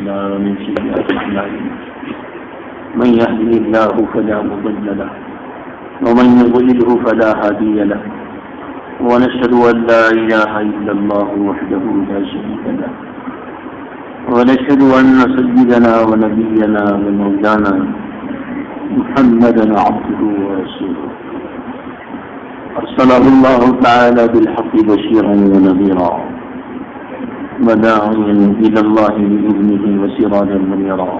أنفسنا ومن سيئات أعمالنا من يهده الله فلا مضل له ومن يضلله فلا هادي له ونشهد أن لا إله إلا الله وحده لا شريك له ونشهد أن سيدنا ونبينا ومولانا محمدا عبده ورسوله أرسله الله تعالى بالحق بشيرا ونذيرا وداعيا إلى الله بإذنه وسراجا منيرا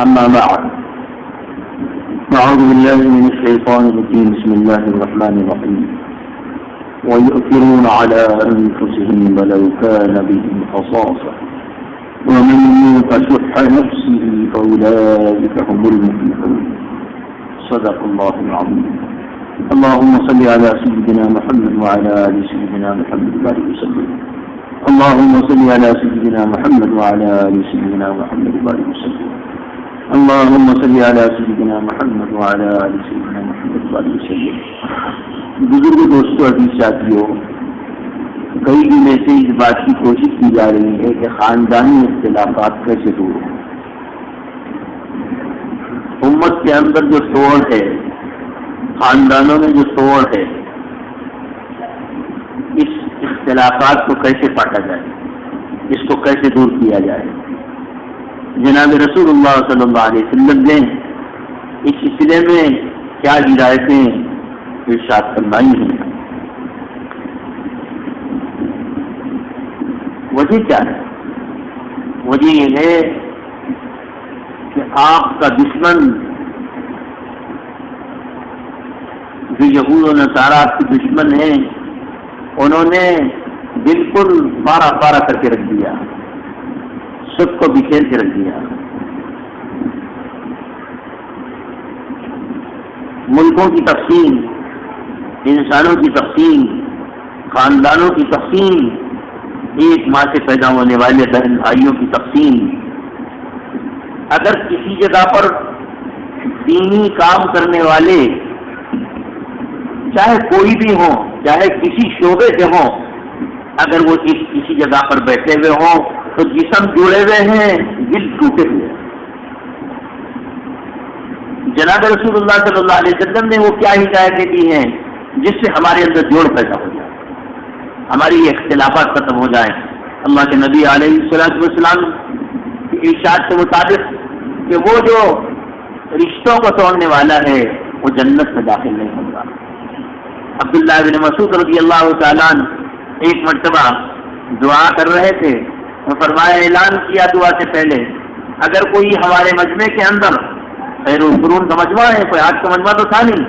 أما بعد أعوذ بالله من الشيطان الرجيم بسم الله الرحمن الرحيم ويؤثرون على أنفسهم ولو كان بهم خصاصة ومن يوق شح نفسه فأولئك هم المفلحون صدق الله العظيم اللهم صل على سيدنا محمد وعلى آل سيدنا محمد وبارك وسلم اللهم صل على سيدنا محمد وعلى آل سيدنا محمد وبارك وسلم اللهم صل على سيدنا محمد وعلى آل سيدنا محمد وبارك وسلم. بزرگ دوستوں عزیز ساتھیوں، کئی دنوں سے اس بات کی کوشش کی جا رہی ہے کہ خاندانی اختلافات کیسے دور ہوں. امت کے اندر جو توڑ ہے، خاندانوں میں جو توڑ ہے، اس اختلافات کو کیسے کاٹا جائے، اس کو کیسے دور کیا جائے. جناب رسول اللہ صلی اللہ علیہ وسلم نے اس سلسلے میں کیا ہدایتیں ارشاد فرمائی ہیں. وجہ کیا ہے؟ وجہ یہ ہے کہ آپ کا دشمن جو یہود و نصارہ آپ کے دشمن ہیں، انہوں نے بالکل بارہ بارہ کر کے رکھ دیا، سب کو بکھیر کے رکھ دیا. ملکوں کی تقسیم، انسانوں کی تقسیم، خاندانوں کی تقسیم، ایک ماں سے پیدا ہونے والے بہن بھائیوں کی تقسیم. اگر کسی جگہ پر دینی کام کرنے والے، چاہے کوئی بھی ہو، چاہے کسی شعبے سے ہوں، اگر وہ کسی جگہ پر بیٹھے ہوئے ہوں تو جسم جڑے ہوئے ہیں، دل ٹوٹے ہوئے. جناب رسول اللہ صلی اللہ علیہ وسلم نے وہ کیا ہدایتیں دی ہیں جس سے ہمارے اندر جوڑ پیدا ہو جائے، ہماری یہ اختلافات ختم ہو جائیں. اللہ کے نبی علیہ السلام کے ارشاد کے مطابق کہ وہ جو رشتوں کو توڑنے والا ہے وہ جنت میں داخل نہیں ہوگا. عبداللہ بن مسعود رضی اللہ تعالیٰ عنہ ایک مرتبہ دعا کر رہے تھے، وہ فرمایا، اعلان کیا دعا سے پہلے، اگر کوئی ہمارے مجمع کے اندر، خیر القرون کا مجمع ہے، کوئی آج کا مجمع تو تھا نہیں،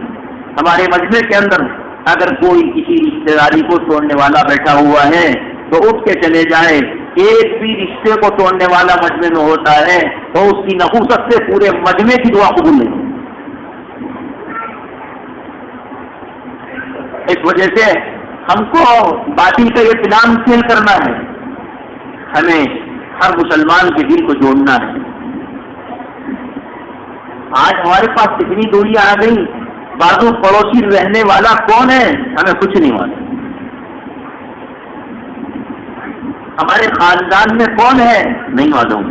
ہمارے مجمع کے اندر اگر کوئی کسی رشتے داری کو توڑنے والا بیٹھا ہوا ہے تو اٹھ کے چلے جائے. ایک بھی رشتے کو توڑنے والا مجمع میں ہوتا ہے تو اس کی نحوست سے پورے مجمع کی دعا قبول نہیں. اس وجہ سے ہم کو باطل کا یہ پلان فیل کرنا ہے، ہمیں ہر مسلمان کے دل کو جوڑنا ہے. آج ہمارے پاس کتنی دوریاں آ گئی، بازو پڑوسی رہنے والا کون ہے ہمیں کچھ نہیں معلوم، ہمارے خاندان میں کون ہے نہیں معلوم.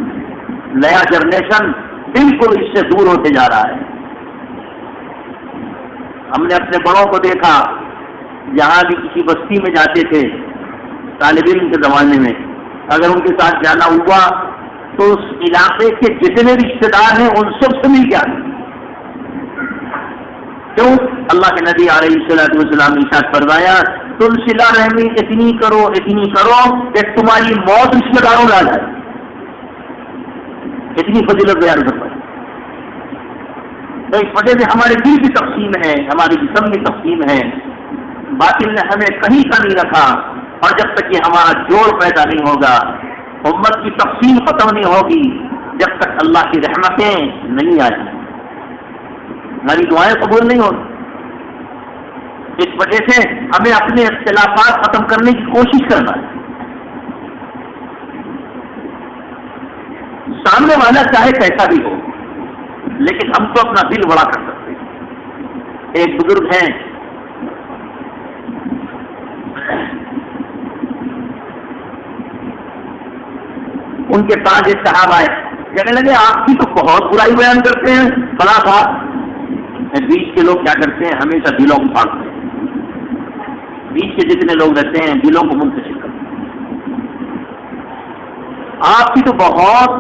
نیا جنریشن بالکل اس سے دور ہوتے جا رہا ہے. ہم نے اپنے بڑوں کو دیکھا، جہاں بھی کسی بستی میں جاتے تھے طالب علم کے زمانے میں، اگر ان کے ساتھ جانا ہوا تو اس علاقے کے جتنے رشتے دار ہیں ان سب سے مل گیا. کیوں؟ اللہ کے نبی علیہ السلام نے ارشاد فرمایا، تم صلہ رحمی اتنی کرو کہ تمہاری موت رشتے داروں میں آ جائے. اتنی فضیلت بیان فرمائی. تو اس وجہ سے ہمارے دل کی تقسیم ہے، ہماری جسم کی تقسیم ہے. باطل نے ہمیں کہیں کا نہیں رکھا، اور جب تک یہ ہمارا جوڑ پیدا نہیں ہوگا، امت کی تقسیم ختم نہیں ہوگی، جب تک اللہ کی رحمتیں نہیں آئیں، ہماری دعائیں قبول نہیں ہوگی. اس وجہ سے ہمیں اپنے اختلافات ختم کرنے کی کوشش کرنا ہے. سامنے والا چاہے کیسا بھی ہو، لیکن ہم تو اپنا دل بڑا کر سکتے ہیں. ایک بزرگ ہیں، ان ان کے پاس ایک صحابہ آئے، کہنے لگے آپ کی تو بہت برائی بیان کرتے ہیں فلاں صاحب۔ بیچ کے لوگ کیا کرتے ہیں، ہمیشہ دلوں کو پھاڑتے ہیں، بیچ کے جتنے لوگ رہتے ہیں دلوں کو منتشر کرتے ہیں۔ آپ کی تو بہت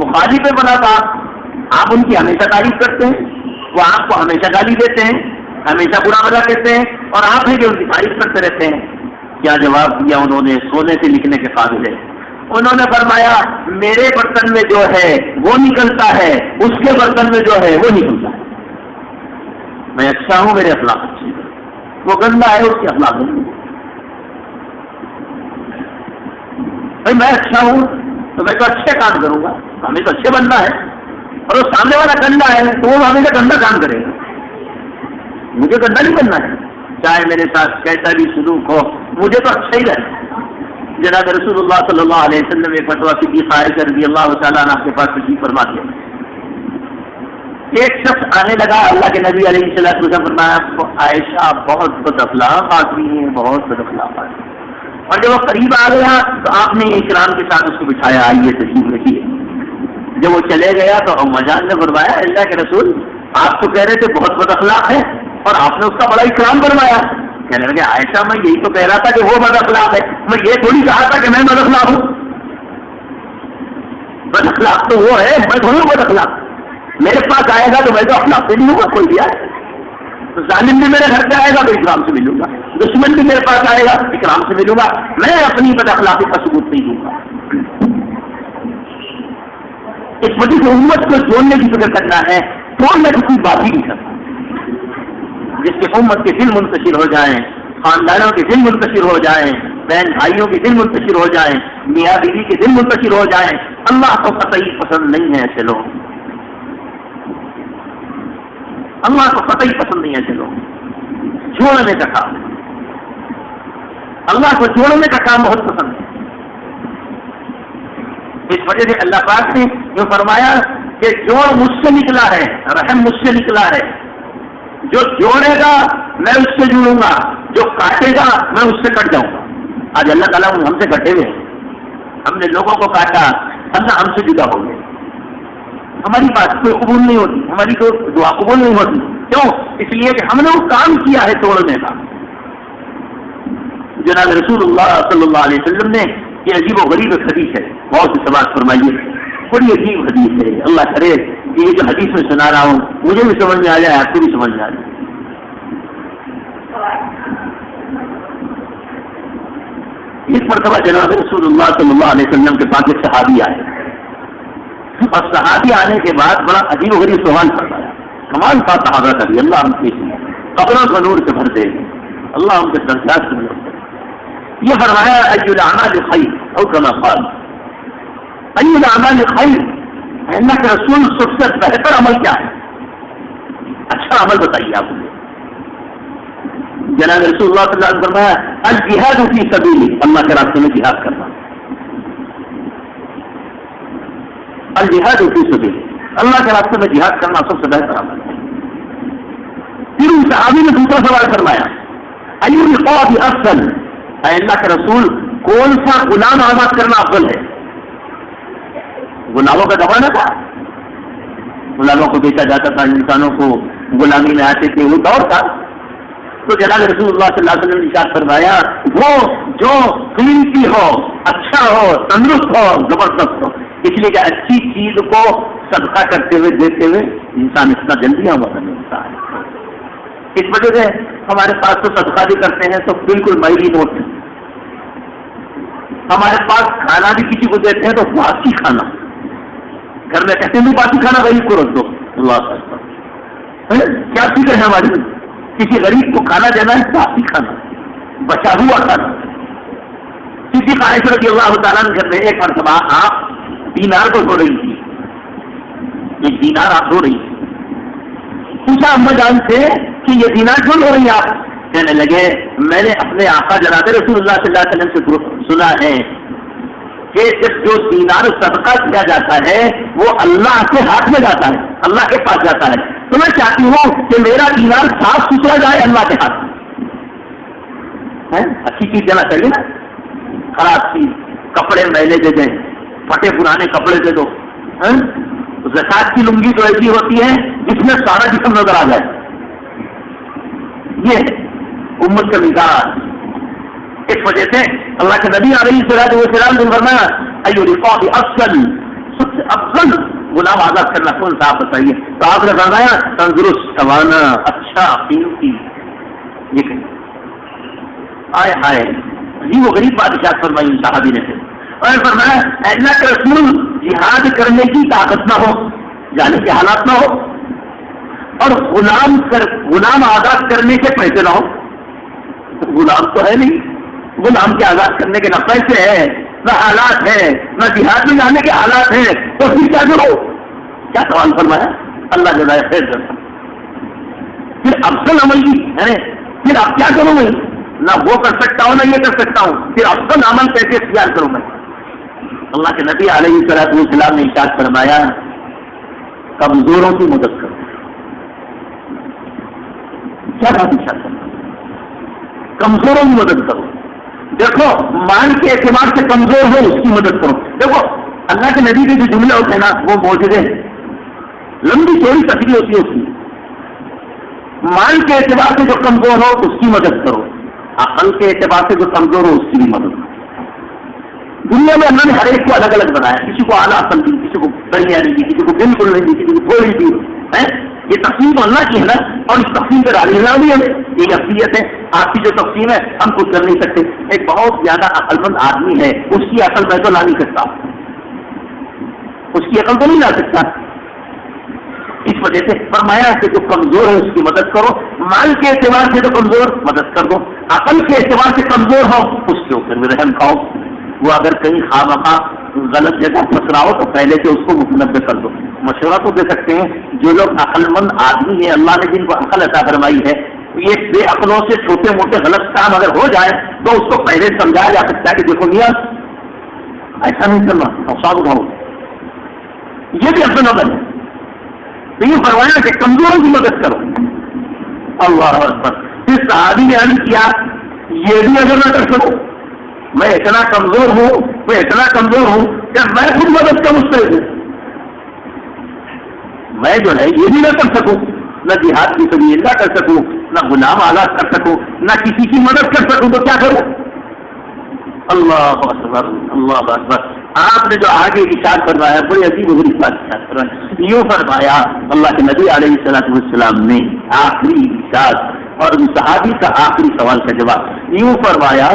مخالف بنا تھا، آپ ان کی ہمیشہ تعریف کرتے ہیں، وہ آپ کو ہمیشہ گالی دیتے ہیں، ہمیشہ برا بھلا کہتے ہیں، اور آپ ہیں کہ ان کی تعریف کرتے رہتے ہیں۔ کیا جواب دیا انہوں نے، سونے سے لکھنے کے قابل ہے۔ انہوں نے فرمایا میرے برتن میں جو ہے وہ نکلتا ہے، اس کے برتن میں جو ہے وہ نکلتا ہے۔ میں اچھا ہوں، میرے اخلاق اچھے ہیں، وہ گندا ہے، اس کے اخلاق گندے۔ میں اچھا ہوں تو میں تو اچھے کام کروں گا، ہمیں تو اچھے بننا ہے، اور وہ سامنے والا گندا ہے تو وہ ہمیشہ گندا کام کرے گا، مجھے گندا نہیں بننا ہے، چاہے میرے ساتھ کیسا بھی سلوک ہو، مجھے تو اچھا ہی رہنا۔ جناب رسول اللہ صلی اللہ علیہ وسلم ایک مرتبہ صدیق عائشہ رضی اللہ تعالیٰ عنہ کے پاس تشریف فرما دیا، ایک شخص آنے لگا، اللہ کے نبی علیہ الصلوۃ والسلام فرمایا عائشہ بہت بد اخلاق آدمی ہے، بہت بد اخلاق آدمی۔ اور جب وہ قریب آ گیا تو آپ نے اکرام کے ساتھ اس کو بٹھایا، آئیے تشریف رکھیے۔ جب وہ چلے گیا تو ام جان نے فرمایا اللہ کے رسول آپ تو کہہ رہے تھے بہت بد اخلاق ہے، اور آپ نے اس کا بڑا اکرام فرمایا۔ کہنے لگے عائشہ میں یہی تو کہہ رہا تھا کہ وہ بد اخلاق ہے، میں یہ تھوڑی کہا تھا کہ میں بد اخلاق ہوں۔ بد اخلاق تو وہ ہے، میں تھوڑی بد اخلاق، میرے پاس آئے گا تو میں تو اخلاق سے نہیں ہوں گا، کوئی بھی آئے تو ظالم بھی میرے گھر پہ آئے گا تو اکرام سے ملوں گا، دشمن بھی میرے پاس آئے گا اکرام سے ملوں گا، میں اپنی بد اخلاقی کا ثبوت نہیں دوں گا۔ اس وجہ سے امت کو جوڑنے کی فکر کرنا ہے، توڑنے کی کوئی بات ہی نہیں کرتا، جس کے امت کے دل منتشر ہو جائیں، خاندانوں کے دل منتشر ہو جائیں، بہن بھائیوں کے دل منتشر ہو جائیں، میاں بیوی کے دل منتشر ہو جائیں۔ اللہ کو قطعی پسند نہیں ہے ایسے لوگ، اللہ کو قطعی پسند نہیں ہے ایسے لوگ۔ جوڑنے کا کام، اللہ کو جوڑنے کا کام بہت پسند ہے۔ اس وجہ سے اللہ پاک نے جو فرمایا کہ جوڑ مجھ سے نکلا ہے، رحم مجھ سے نکلا ہے، جو جوڑے گا میں اس سے جڑوں گا، جو کاٹے گا میں اس سے کٹ جاؤں گا۔ آج اللہ تعالیٰ ہم سے کٹے ہوئے، ہم نے لوگوں کو کاٹا، اللہ ہم سے جدا ہو گئے، ہماری بات کوئی قبول نہیں ہوتی، ہماری کوئی دعا قبول نہیں ہوتی۔ کیوں؟ اس لیے کہ ہم نے وہ کام کیا ہے توڑنے کا۔ جناب رسول اللہ صلی اللہ علیہ وسلم نے یہ عجیب و غریب حدیث ہے، بہت سے سماعت فرمائیے، بڑی عجیب حدیث ہے۔ اللہ کرے کہ یہ جو حدیث میں سنا رہا ہوں مجھے بھی سمجھ میں آ جائے، آپ کو بھی سمجھ میں آ جائے۔ اس مرتبہ جناب رسول اللہ صلی اللہ علیہ وسلم کے پاس ایک صحابی آئے، اور صحابی آنے کے بعد بڑا عجیب و غریب سوال فرمایا، کمال تھا صحابہ کا بھی، اللہ ان کی قبروں کو نور سے بھر دے، اللہ ان کے درجات سے بھر دے۔ یہ فرمایا ای الاعمال خیر، او کما قال ای الاعمال خیر، اللہ کے رسول سب سے بہتر عمل کیا ہے؟ اچھا عمل بتائیے آپ مجھے۔ جناب رسول اللہ صلی اللہ علیہ وسلم فرمایا الجہاد فی سبیل، اللہ کے راستے میں جہاد کرنا، الجہاد فی سبیل، اللہ کے راستے میں جہاد کرنا سب سے بہتر عمل ہے۔ پھر اس صحابی نے دوسرا سوال فرمایا ای الرقاب افضل، اے اللہ کے رسول کون سا غلام آزاد کرنا افضل ہے؟ غلاموں کا زمانہ تھا، غلاموں کو بیچا جاتا تھا، انسانوں کو غلامی میں آتے تھے، وہ دور تھا۔ تو جناب رسول اللہ صلی اللہ علیہ وسلم نے ارشاد فرمایا وہ جو قیمتی ہو، اچھا ہو، تندرست ہو، زبردست ہو، اس لیے کہ اچھی چیز کو صدقہ کرتے ہوئے دیتے ہوئے انسان اتنا جلدی آمدن ملتا ہے۔ اس وجہ سے ہمارے پاس تو صدقہ بھی کرتے ہیں تو بالکل میری نوٹ، ہمارے پاس کھانا بھی کسی کو دیتے ہیں تو باسی کھانا، گھر میں کہتے ہیں باسی کھانا وہی کو رکھ دو، اللہ کیا فکر ہے ہماری؟ کسی غریب کو کھانا دینا ہے باسی کھانا، بچا ہوا کھانا۔ صدیق عائشہ رضی اللہ تعالیٰ عنہ گھر میں ایک مرتبہ آپ دینار کو دھو رہی تھی، ایک دینار آپ دھو رہی تھی، پوچھا اما جان سے کہ یہ دینار کیوں دھو رہی آپ؟ کہنے لگے میں نے اپنے آقا جناب رسول اللہ صلی اللہ علیہ وسلم سے سنا ہے کہ جب جو دینار صدقہ کیا جاتا ہے وہ اللہ کے ہاتھ میں جاتا ہے، اللہ کے پاس جاتا ہے، تو میں چاہتی ہوں کہ میرا دینار صاف ستھرا جائے اللہ کے ہاتھ میں۔ اچھی چیز دینا چاہیے نا، خراب چیز، کپڑے میلے دے دیں، پھٹے پرانے کپڑے دے دو. زکات کی لنگی تو ایسی ہوتی ہے جس میں سارا جسم نظر آ جائے. یہ امت کا مزاج. اس وجہ سے اللہ کے نبی علیہ السلام نے فرمایا ایو رقاب افضل، سب سے افضل غلام آزاد کرنا کون سا آپ بتائیے؟ تو آپ نے فرمایا تندرست، توانا، اچھا، قیمتی. یہ کہیں آئے ہائے جی وہ غریب بادشاہ فرمائی صحابی نے پھر اور فرمایا اللہ کے رسول جہاد کرنے کی طاقت نہ ہو، جانے کے حالات نہ ہو، اور غلام آزاد کرنے کے پیسے نہ ہو. غلام تو ہے نہیں، غلام کے آزاد کرنے کے نہ پیسے ہے، نہ حالات ہے، نہ جہاد میں جانے کے حالات ہیں، تو پھر کیا کرو؟ کیا سوال فرمایا اللہ جزائے خیر کرتا. پھر افضل عمل کی ہے، پھر آپ کیا کروں میں؟ نہ وہ کر سکتا ہوں نہ یہ کر سکتا ہوں، پھر افضل عمل کیسے اختیار کروں میں؟ اللہ کے نبی علیہ السلام نے ارشاد فرمایا کمزوروں کی مدد کرو. کیا بات ارشاد کرنا؟ کمزوروں کی مدد کرو. دیکھو مال کے اعتبار سے کمزور ہو اس کی مدد کرو. دیکھو اللہ کے نبی کے جو جملے ہوتے ہیں نا وہ موجودے ہیں، لمبی چوڑی تقریر ہوتی ہے اس کی. مال کے اعتبار سے جو کمزور ہو اس کی مدد کرو، عقل کے اعتبار سے جو کمزور ہو اس کی بھی مدد کرو. دنیا میں اللہ نے ہر ایک کو الگ الگ بنایا، کسی کو اعلیٰ عقل دی، کسی کو درمیانی دی، کسی کو بالکل نہیں دی، کسی کو تھوڑی دی ہے. یہ تقسیم تو اللہ کی ہے نا، اور اس تقسیم پہ راضی ہونا بھی ہے. یہ اصلیت ہے. آپ کی جو تقسیم ہے ہم کچھ کر نہیں سکتے. ایک بہت زیادہ عقل مند آدمی ہے، اس کی عقل میں تو لا نہیں سکتا، اس کی عقل تو نہیں لا سکتا. اس وجہ سے فرمایا کہ جو کمزور ہے اس کی مدد کرو. مال کے اعتبار سے جو کمزور مدد کر دو، عقل کے اعتبار سے کمزور ہو اس کے اوپر بھی رحم کھاؤ. وہ اگر کہیں خواہ مخواہ غلط جگہ پھنس رہا ہو تو پہلے سے اس کو متنبع کر دو. مشورہ تو دے سکتے ہیں. جو لوگ عقل مند آدمی ہیں، اللہ نے جن کو عقل عطا فرمائی ہے، یہ بے عقلوں سے چھوٹے موٹے غلط کام اگر ہو جائے تو اس کو پہلے سمجھایا جا سکتا ہے کہ دیکھو میاں ایسا نہیں کرنا، نقصان اٹھاؤ. یہ بھی اپنا نظر ہے. تو یہ فرمایا کہ کمزوروں کی مدد کرو. اللہ اکبر. پھر صحابی نے عرض کیا یہ بھی اگر نہ کر سکو، میں اتنا کمزور ہوں، میں اتنا کمزور ہوں کہ میں خود مدد کا مستحق ہوں. میں جو ہے یہ بھی نہ کر سکوں، نہ جہاد کی سبیل نہ کر سکوں، نہ غلام آزاد کر سکوں، نہ کسی کی مدد کر سکوں، تو کیا کروں؟ اللہ اکبر، اللہ اکبر. آپ نے جو آگے ارشاد فرمایا بڑی عجیب و غریب بات ارشاد فرمایا. یوں فرمایا اللہ کے نبی علیہ السلام نے آخری ارشاد اور صحابی کا آخری سوال کا جواب یوں فرمایا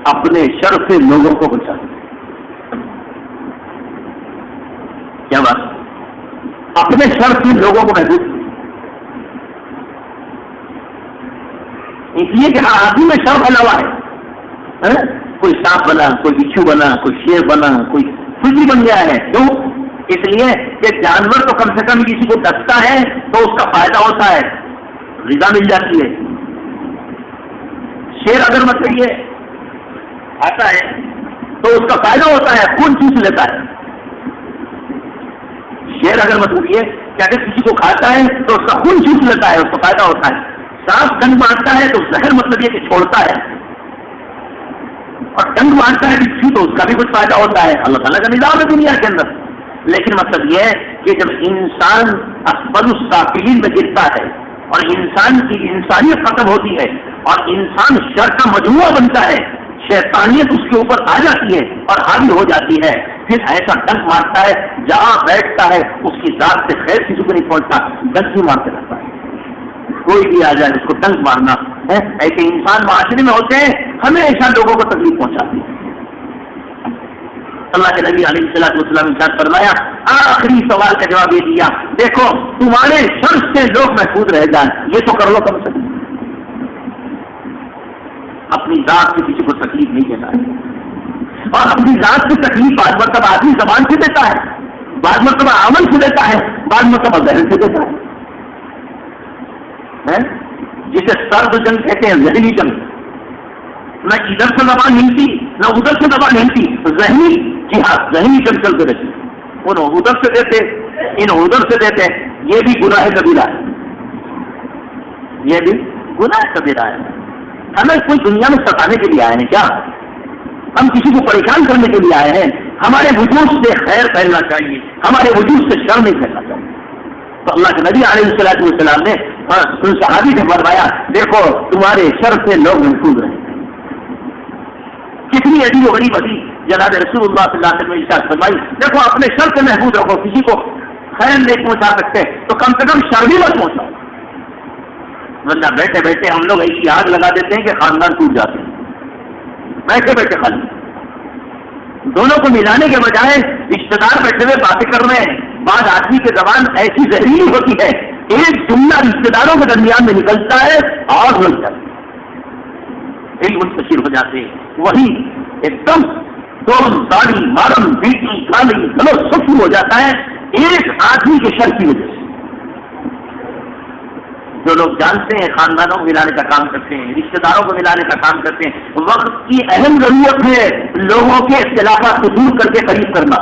اپنے شر سے لوگوں کو بچا. کیا بات؟ اپنے شر سے لوگوں کو محفوظ. اس لیے کہ آدمی میں شر بنا ہوا ہے. کوئی سانپ بنا، کوئی بچھو بنا، کوئی شیر بنا، کوئی کچھ بھی بن گیا ہے. کیوں؟ اس لیے کہ جانور تو کم سے کم کسی کو ڈستا ہے تو اس کا فائدہ ہوتا ہے، غذا مل جاتی ہے. شیر اگر مطلب یہ آتا ہے تو اس کا فائدہ ہوتا ہے، خون چوس لیتا ہے. شیر اگر مطلب یہ کہ اگر کسی کو کھاتا ہے تو اس کا خون چوس لیتا ہے، اس کا فائدہ ہوتا ہے. سانپ ڈنگ مارتا ہے تو زہر مطلب یہ کہ چھوڑتا ہے، اور ڈنگ مارتا ہے بچھو تو اس کا بھی کچھ فائدہ ہوتا ہے. اللہ تعالیٰ کا نظام ہے دنیا کے اندر. لیکن مطلب یہ ہے کہ جب انسان اسفل السافلین میں گرتا ہے اور انسان کی انسانیت ختم ہوتی ہے اور انسان شر کا مجموعہ بنتا ہے، شیطانیت اس کے اوپر آ جاتی ہے اور حاوی ہو جاتی ہے، پھر ایسا ڈنک مارتا ہے جہاں بیٹھتا ہے اس کی ذات سے خیر کسی کو نہیں پہنچتا، ڈنک ہی مارتے رہتا ہے. کوئی بھی آ جائے اس کو ڈنک مارنا ہے. ایسے انسان معاشرے میں ہوتے ہیں ہمیشہ لوگوں کو تکلیف پہنچاتے ہیں. اللہ کے نبی علیہ السلام نے فرمایا آخری سوال کا جواب یہ دیا، دیکھو تمہارے شر سے لوگ محفوظ رہ جائیں، یہ تو کر لو کم سے کم. اپنی ذات سے کسی کو تکلیف نہیں دینا ہے. اور اپنی ذات سے تکلیف بعض مرتبہ آدمی زبان سے دیتا ہے، بعض مرتبہ عمل سے دیتا ہے، بعض مرتبہ ذہن سے دیتا ہے. جسے سرد جنگ کہتے ہیں، ذہنی جنگ. نہ ادھر سے زبان ہلتی نہ ادھر سے زبان ہلتی، ذہنی جہاد، ذہنی جنگ چلتے رہتی. ان ادھر سے دیتے ان ادھر سے دیتے، یہ بھی گناہ کبیرہ ہے، یہ بھی گناہ کبیرہ ہے. ہمیں کوئی دنیا میں ستانے کے لیے آئے ہیں کیا؟ ہم کسی کو پریشان کرنے کے لیے آئے ہیں. ہمارے وجود سے خیر پھیلنا چاہیے, ہمارے وجود سے شر نہیں پھیلنا چاہیے. تو اللہ کے نبی علیہ السلام نے ان صحابی سے فرمایا, دیکھو تمہارے شر سے لوگ محفوظ رہیں. کتنی عجیب و غریب حدیث جناب رسول اللہ صلی اللہ علیہ وسلم نے ارشاد فرمائی, دیکھو اپنے شر سے محفوظ رکھو. کسی کو خیر نہیں پہنچا سکتے تو کم سے کم شر بھی مت پہنچاؤ, ورنہ بیٹھے بیٹھے ہم لوگ ایسی آگ لگا دیتے ہیں کہ خاندان ٹوٹ جاتے ہیں. بیٹھے بیٹھے خالی دونوں کو ملانے کے بجائے رشتے دار بیٹھے ہوئے باتیں کر رہے ہیں. بعض آدمی کی زبان ایسی زہریلی ہوتی ہے, ایک جملہ رشتے داروں کے درمیان میں نکلتا ہے اور لگ جاتا ہے, دل منتشر ہو جاتے ہیں. وہی ایک دم دون داڑھی مارم بیٹی گالی گلو سب ہو جاتا ہے ایک آدمی کے شر کی وجہ سے. جو لوگ جانتے ہیں خاندانوں کو ملانے کا کام کرتے ہیں, رشتے داروں کو ملانے کا کام کرتے ہیں. وقت کی اہم ضرورت ہے لوگوں کے اختلافات کو دور کر کے قریب کرنا.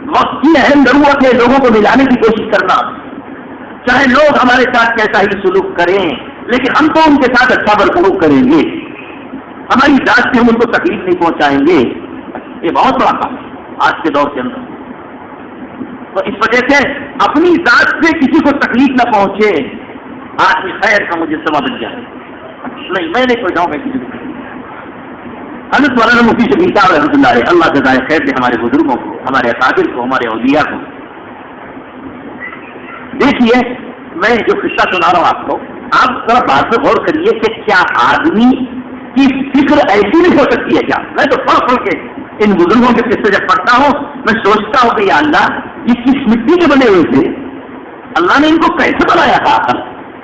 وقت کی اہم ضرورت ہے لوگوں کو ملانے کی کوشش کرنا. چاہے لوگ ہمارے ساتھ کیسا ہی سلوک کریں, لیکن ہم تو ان کے ساتھ اچھا برسلوک کریں گے. ہماری ذات سے ہم ان کو تکلیف نہیں پہنچائیں گے. یہ بہت بڑا کام ہے آج کے دور کے اندر. تو اس وجہ سے اپنی ذات سے کسی کو تکلیف نہ پہنچے. آدمی خیر کا مجسمہ بن جائے, نہیں میں نہیں کوئی جاؤں گا کسی کو. حضرت مولانا مفتی شفیع صاحب رحمۃ اللہ علیہ, اللہ جزائے خیر دے ہمارے بزرگوں کو, ہمارے اکابر کو, ہمارے اولیاء کو. دیکھیے میں جو قصہ سنا رہا ہوں آپ کو, آپ ذرا بات پہ غور کریے کہ کیا آدمی کی فکر ایسی نہیں ہو سکتی ہے کیا؟ میں تو پڑھ پڑھ کے ان بزرگوں کے قصے جب پڑھتا ہوں میں سوچتا ہوں کہ یا اللہ یہ کس مٹی کے بنے ہوئے تھے, اللہ نے ان کو کیسے بنایا تھا.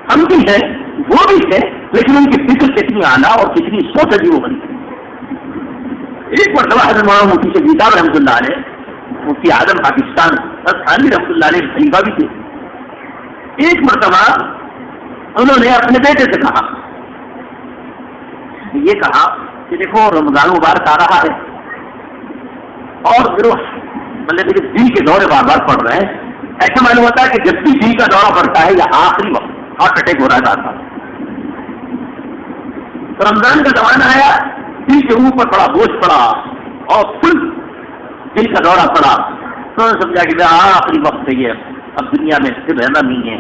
ہم بھی ہیں وہ بھی ہے, لیکن ان کی فکر کتنی اعلیٰ اور کتنی سوچ عجیب و غریب. ایک مرتبہ حضرت مولانا مفتی شفیع صاحب رحمۃ اللہ علیہ, مفتی اعظم پاکستان تھانوی رحمۃ اللہ علیہ خلیفہ بھی تھے. ایک مرتبہ انہوں نے اپنے بیٹے سے کہا, یہ کہا کہ دیکھو رمضان مبارک آ رہا ہے اور مطلب دل کے دورے بار بار پڑ رہے ہیں. ایسا معلوم ہوتا ہے کہ جب بھی دل کا دورہ پڑتا ہے یا آخری وقت ہارٹ اٹیک ہو رہا تھا. رمضان کا زمانہ آیا, دل کے اوپر بڑا بوجھ پڑا اور پھر دل کا دورہ پڑا. تو نے سمجھا کہ آخری وقت ہے یہ, اب دنیا میں پھر رہنا نہیں ہے.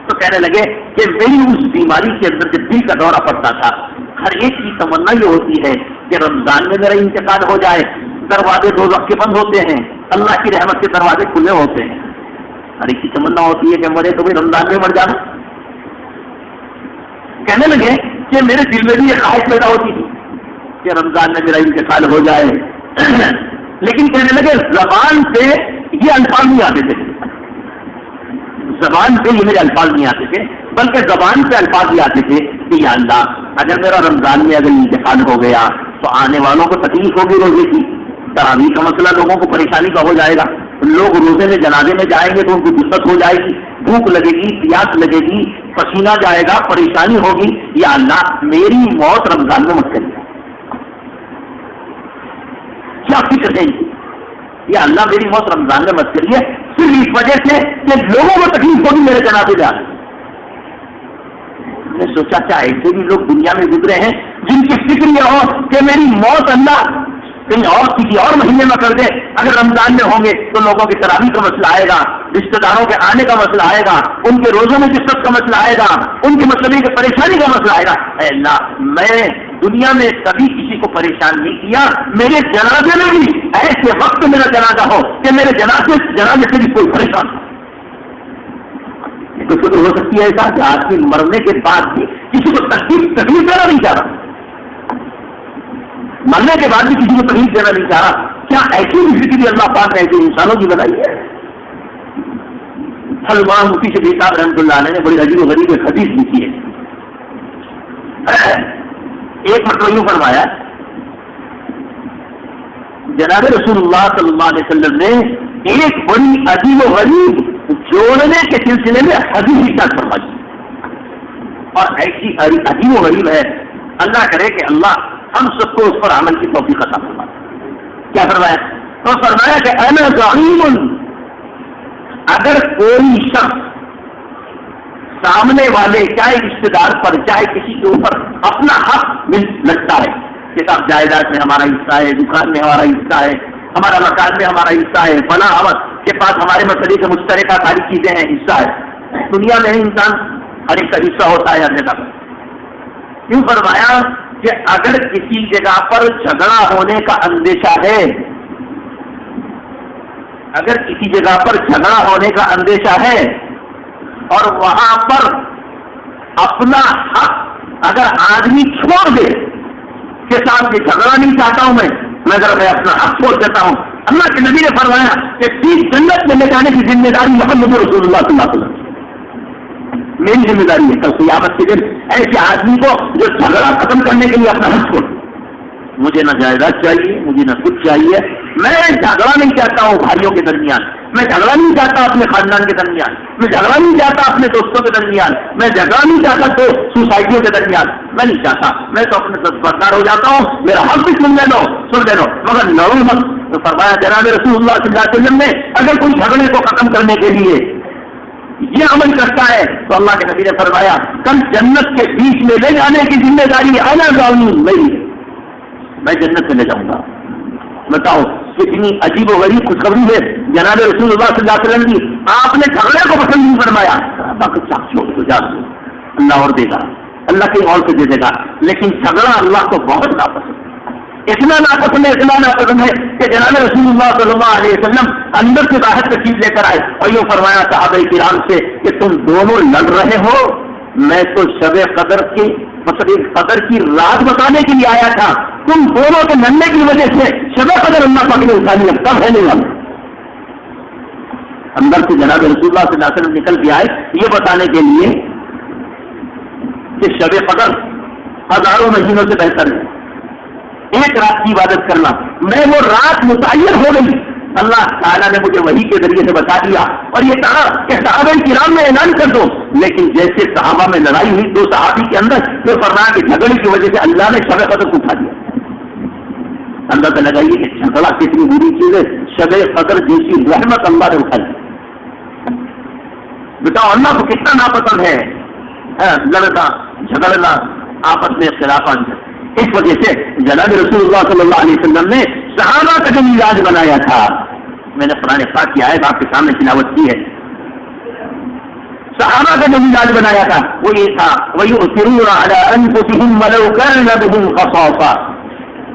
تو کہنے لگے کہ میری اس بیماری کے اندر جب دل کا دورہ پڑتا تھا, ہر ایک کی تمنا یہ ہوتی ہے کہ رمضان میں میرا انتقال ہو جائے. دروازے دو وقت کے بند ہوتے ہیں, اللہ کی رحمت کے دروازے کھلے ہوتے ہیں. ہر ایک کی تمنا ہوتی ہے کہ مرے تو بھی رمضان میں مر جانا. کہنے لگے کہ میرے دل میں بھی یہ خواہش پیدا ہوتی تھی کہ رمضان میں میرا انتقال ہو جائے, لیکن کہنے لگے زبان سے یہ الفاظ نہیں آتے تھے. زبان سے یہ میرے الفاظ نہیں آتے تھے, بلکہ زبان سے الفاظ یہ آتے تھے کہ یا اللہ اگر میرا رمضان میں اگر انتقال ہو گیا تو آنے والوں کو تکلیف ہوگی روزے کی. تراویح کا مسئلہ لوگوں کو پریشانی کا ہو جائے گا. لوگ روزے میں جنازے میں جائیں گے تو ان کو دقت ہو جائے گی, بھوک لگے گی, پیاس لگے گی, پسینہ جائے گا, پریشانی ہوگی. یا اللہ میری موت رمضان میں مت کریے. کیا فکر ہے یا اللہ میری موت رمضان میں مت کریے, صرف اس وجہ سے کہ لوگوں کو تکلیف ہوگی میرے جنازے جانے. میں نے سوچا کیا ایسے بھی لوگ دنیا میں گزرے ہیں جن کی فکر یہ ہو کہ میری موت اللہ کہیں اور کسی اور مہینے میں کر دے. اگر رمضان میں ہوں گے تو لوگوں کی تراویح کا مسئلہ آئے گا, رشتے داروں کے آنے کا مسئلہ آئے گا, ان کے روزوں میں قسمت کا مسئلہ آئے گا, ان کی مسئلے کی پریشانی کا مسئلہ آئے گا. اے اللہ میں دنیا میں کبھی کسی کو پریشان نہیں کیا, میرے جنازے میں بھی ایسے وقت میرا جنازہ ہو کہ میرے جنازے سے بھی کوئی پریشان ہو. تو ہو سکتی ہے ایسا کہ آدمی مرنے کے بعد بھی کسی کو تکلیف دینا نہیں چاہ رہا, مرنے کے بعد بھی کسی کو تکلیف دینا نہیں چاہ رہا. کیا ایسی زندگی اللہ پاک نے ایسے انسانوں کی بنائی ہے؟ حضرت مفتی شفیع صاحب رحمۃ اللہ علیہ نے بڑی عجیب و غریب ایک حدیث لکھی ہے. ایک مرتبہ یوں فرمایا, جناب رسول اللہ صلی اللہ علیہ وسلم نے ایک بڑی عجیب و غریب جوڑنے کے سلسلے میں حدیث ارشاد فرمائی, اور ایسی عجیب و غریب ہے, اللہ کرے کہ اللہ ہم سب کو اس پر عمل کی توفیق عطا فرمائے. کیا فرمایا؟ تو فرمایا کہ انا ضعیم, اگر کوئی شخص سامنے والے چاہے رشتے دار پر چاہے کسی کے اوپر اپنا حق لگتا ہے, کتاب جائیداد میں ہمارا حصہ ہے، دکان میں ہمارا حصہ ہے، ہمارا مکان میں ہمارا حصہ ہے، فلاں عورت کے پاس ہمارے مسئلے کے مشترکہ ساری چیزیں ہیں، حصہ ہے۔ دنیا میں انسان ہر ایک کا حصہ ہوتا ہے ہر جگہ پر۔ کیوں فرمایا کہ اگر کسی جگہ پر جھگڑا ہونے کا اندیشہ ہے، اگر کسی جگہ پر جھگڑا ہونے کا اندیشہ ہے اور وہاں پر اپنا حق اگر آدمی چھوڑ دے کہ صاحب یہ جھگڑا نہیں چاہتا ہوں مگر میں اپنا حق چھوڑ دیتا ہوں، اللہ کے نبی نے فرمایا کہ تیس جنت میں لے جانے کی ذمہ داری محمد رسول اللہ صلی اللہ علیہ وسلم میری ذمہ داری ہے۔ کل قیامت کے دن ایسے آدمی کو جو جھگڑا ختم کرنے کے لیے اپنا حق چھوڑ، مجھے نہ جائیداد چاہیے، مجھے نہ کچھ چاہیے، میں جھگڑا نہیں چاہتا ہوں بھائیوں کے درمیان، میں جھگڑا نہیں چاہتا اپنے خاندان کے درمیان، میں جھگڑا نہیں چاہتا اپنے دوستوں کے درمیان، میں جھگڑا نہیں چاہتا تو سوسائٹیوں کے درمیان، میں نہیں چاہتا، میں تو اپنے دستبردار ہو جاتا ہوں، میرا حق بھی سن لو مگر لڑوں مت۔ تو فرمایا جناب رسول اللہ صلی اللہ علیہ وسلم نے اگر کوئی جھگڑے کو ختم کرنے کے لیے یہ عمل کرتا ہے تو اللہ کے نبی نے فرمایا کل جنت کے بیچ میں لے جانے کی ذمہ داری انا جاؤں میں جنت میں لے جاؤں گا۔ بتاؤ کتنی عجیب و غریب خوشخبری ہے جناب رسول اللہ صلی اللہ علیہ وسلم کی۔ آپ نے جھگڑے کو پسند نہیں فرمایا، اللہ اور دے گا، اللہ کہیں اور سے دے دے گا، لیکن جھگڑا اللہ کو بہت ناپسند، اتنا ناپسند ہے، اتنا ناپسند ہے کہ جناب رسول اللہ صلی اللہ علیہ وسلم اندر سے باہر تشریف لے کر آئے اور یہ فرمایا صحابہ کرام سے کہ تم دونوں لڑ رہے ہو، میں تو شب قدر کی قدر کی رات بتانے کے لیے آیا تھا، تم دونوں کے لڑنے کی وجہ سے شب قدر اللہ پاک نے اٹھانی لگتا ہے نہیں والا۔ اندر سے جناب رسول اللہ صلی اللہ علیہ وسلم نکل کے آئے یہ بتانے کے لیے کہ شب قدر ہزاروں مہینوں سے بہتر ہے، ایک رات کی عبادت کرنا، میں وہ رات متعین ہو گئی، اللہ تعالیٰ نے مجھے وحی کے ذریعے سے بتا دیا اور یہ کہا کہ صحابہ کرام میں اعلان کر دو، لیکن جیسے صحابہ میں لڑائی ہوئی دو صحابی کے اندر تو فرمایا کہ جھگڑے کی وجہ سے اللہ نے شب قدر کو اٹھا دیا۔ اندازہ لگائیے کہ جھگڑا کتنی بری چیز ہے، شب قدر جیسی رحمت اللہ نے اٹھا دی۔ بتاؤ اللہ کو کتنا ناپسند ہے لڑنا جھگڑنا آپس میں اختلافات۔ اس وجہ سے جناب رسول اللہ صلی اللہ علیہ وسلم نے صحابہ کا جو مزاج بنایا تھا، میں نے قرآن پاک کی آیت آپ کے سامنے تلاوت کی ہے، صحابہ کا جو مزاج بنایا تھا وہ یہ تھا وَيُؤْثِرُونَ عَلَىٰ أَنفُسِهِمْ وَلَوْ كَانَ بِهِمْ خَصَاصَةٌ،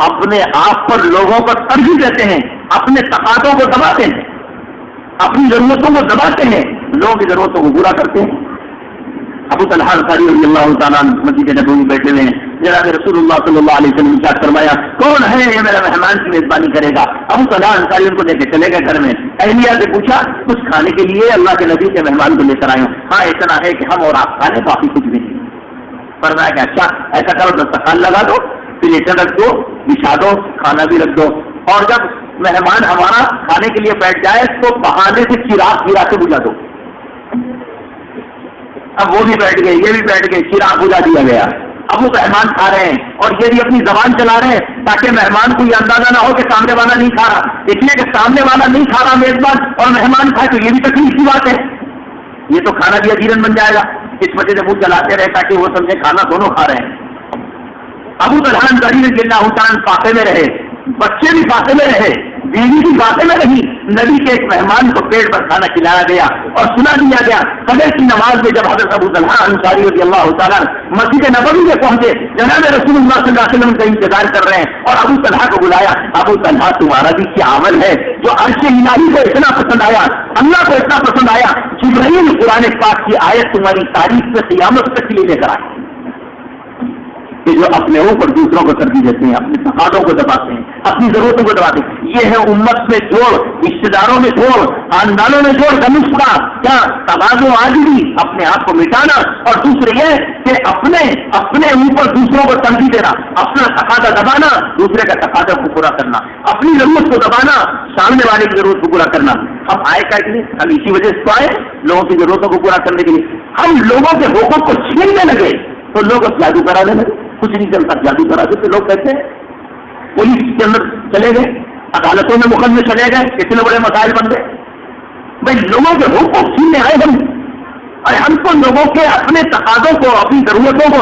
اپنے آپ پر لوگوں کو ترجیح دیتے ہیں، اپنے تقاضوں کو دباتے ہیں، اپنی ضرورتوں کو دباتے ہیں، لوگوں کی ضرورتوں کو پورا کرتے ہیں۔ ابو طلحہ انصاری رضی اللہ تعالیٰ مسجد نبوی بیٹھے ہوئے ہیں، جناب رسول اللہ صلی اللہ علیہ وسلم نے فرمایا کون ہے یہ میرا مہمان کی میزبانی کرے گا؟ ابو طلحہ انصاری ان کو لے کے چلے گئے گھر میں، اہلیہ سے پوچھا کچھ کھانے کے لیے اللہ کے نبی کے مہمان کو لے کر آئے ہوں؟ ہاں اتنا ہے کہ ہم اور آپ کھانے باقی کچھ بھی نہیں۔ فرمایا کہ اچھا ایسا کرو دسترخوان لگا دو، پلیٹیں رکھ دو، بچھا دو، کھانا بھی رکھ دو، اور جب مہمان ہمارا کھانے کے لیے بیٹھ جائے تو بہانے سے چراغ گرا کے بجھا دو۔ اب وہ بھی بیٹھ گئے، یہ بھی بیٹھ گئے، چراغ بجھا دیا گیا۔ اب وہ مہمان کھا رہے ہیں اور یہ بھی اپنی زبان چلا رہے ہیں تاکہ مہمان کو یہ اندازہ نہ ہو کہ سامنے والا نہیں کھا رہا، اس لیے کہ سامنے والا نہیں کھا رہا میزبان اور مہمان کھائے تو یہ بھی تکلیف کی بات ہے، یہ تو کھانا بھی ادھیرن بن جائے گا، اس وجہ سے منہ چلاتے رہے تاکہ وہ سمجھے کھانا دونوں کھا رہے ہیں۔ ابو طلحہ انصاری رضی اللہ تعالیٰ فاقے میں رہے، بچے بھی فاقے میں رہے، بیوی بھی فاقے میں رہی، نبی کے ایک مہمان کو پیٹ پر کھانا کھلایا گیا اور سنا دیا گیا۔ فجر کی نماز میں جب حضرت ابو طلحہ انصاری رضی اللہ تعالیٰ مسجد نبوی میں پہنچے، جناب رسول اللہ صلی اللہ علیہ وسلم کا انتظار کر رہے ہیں اور ابو طلحہ کو بلایا، ابو طلحہ تمہارا بھی کیا عمل ہے جو عرش الہی کو اتنا پسند آیا، اللہ کو اتنا پسند آیا، جبرائیل قرآن پاک کی آیت تمہاری تاریخ سے قیامت تک کے لیے لے کر آئے کہ جو اپنے اوپر دوسروں کو ترجیح دیتے ہیں، اپنے تقاضوں کو دباتے ہیں، اپنی ضرورتوں کو دباتے ہیں۔ یہ ہے امت میں جوڑ، رشتے داروں میں جوڑ، خاندانوں میں جوڑ کا نسخہ، کیا تقاضوں عاجزی، اپنے آپ کو مٹانا، اور دوسرے یہ کہ اپنے اوپر دوسروں کو ترجیح دینا، اپنا تقاضا دبانا، دوسرے کا تقاضا کو پورا کرنا، اپنی ضرورت کو دبانا، سامنے والے کی ضرورت کو پورا کرنا۔ ہم آئے کا لیے ہم اسی وجہ سے آئے لوگوں کی ضرورتوں کو پورا کرنے کے لیے، ہم لوگوں کے حقوق کو چھیننے لگے تو لوگ اب جادو کرانے لگے، کچھ نہیں چلتا جادو کرا دیتے لوگ کہتے ہیں، پولیس کے اندر چلے گئے، عدالتوں میں مقدمے چلے گئے، اتنے بڑے مسائل بن گئے۔ بھائی لوگوں کے حقوق چھیننے آئے ہم، اور ہم کو لوگوں کے اپنے تقاضوں کو، اپنی ضرورتوں کو